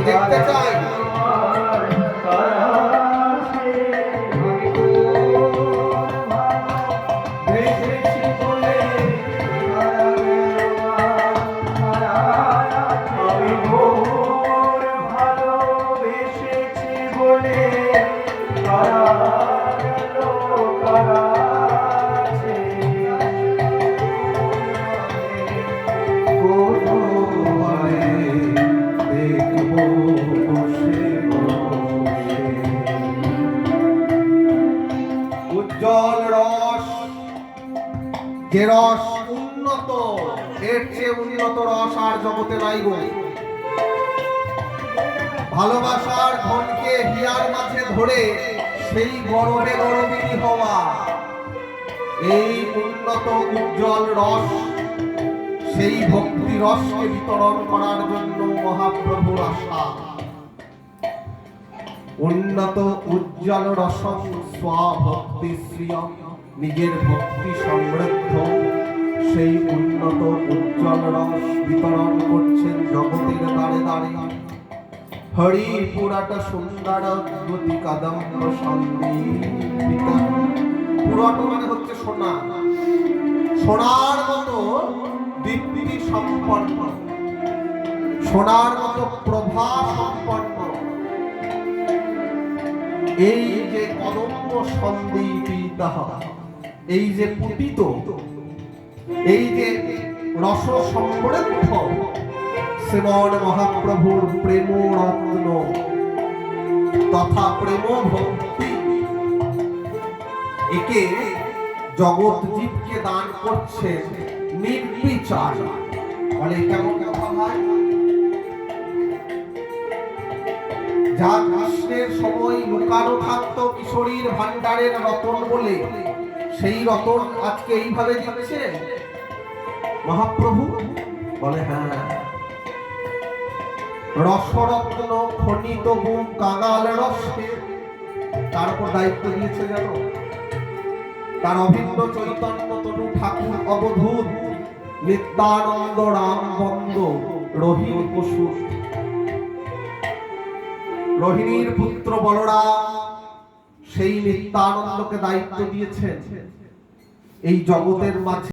দেখতে চাই। উজ্জ্বল রস, যে রস উন্নত, এর চেয়ে উন্নত রস আর জগতে নাই গো। ভালোবাসার ধনকে হিয়ার মাঝে ধরে সেই গরমে গরমিনী হওয়া, এই উন্নত উজ্জ্বল রস, সেই ভক্তি রসকে বিতরণ করার জন্য মহাপ্রভুর আশা। উন্নত উজ্জ্বল রসম স্বভক্তি শ্রিয়ম, নিজের ভক্তি সমৃদ্ধ সেই উন্নত উজ্জ্বল রস বিতরণ করছেন জগতের দ্বারে দ্বারে। হরি পুরাট সুন্দর অদ্ভুতি কদম্ব সন্দীপিত। পুরাট মানে হচ্ছে সোনা, সোনার মতো দীপ্তি সম্পন্ন, সোনার মতো প্রভা সম্পন্ন এই যে কদম্ব সন্দীপিত, এই যে পুটিত, এই যে রস সমৃদ্ধ শ্রীমন মহাপ্রভুর প্রেম রত্ন তথা প্রেম ভক্তি, একে জগৎ জীবকে দান করছে নির্বিচার। বলে কেমন কথা ভাই? যা কৃষ্ণের সময় লুকানো থাকতো কিশোরীর ভান্ডারের রতন বলে, সেই রতন আজকে এইভাবে দিচ্ছে মহাপ্রভু। বলে হ্যাঁ, রসরত্ন খনিত গুণ কাঙাল রসে তার উপর দায়িত্ব দিয়েছে জানো? তার অভিন্ন চৈতন্য তনু ঠাকুর অবধূত নিত্যানন্দ রাম বন্দ রোহিণ পশু, রোহিণীর পুত্র বলরাম সেই নিত্যানন্দকে দায়িত্ব দিয়েছেন এই জগতের মাঝে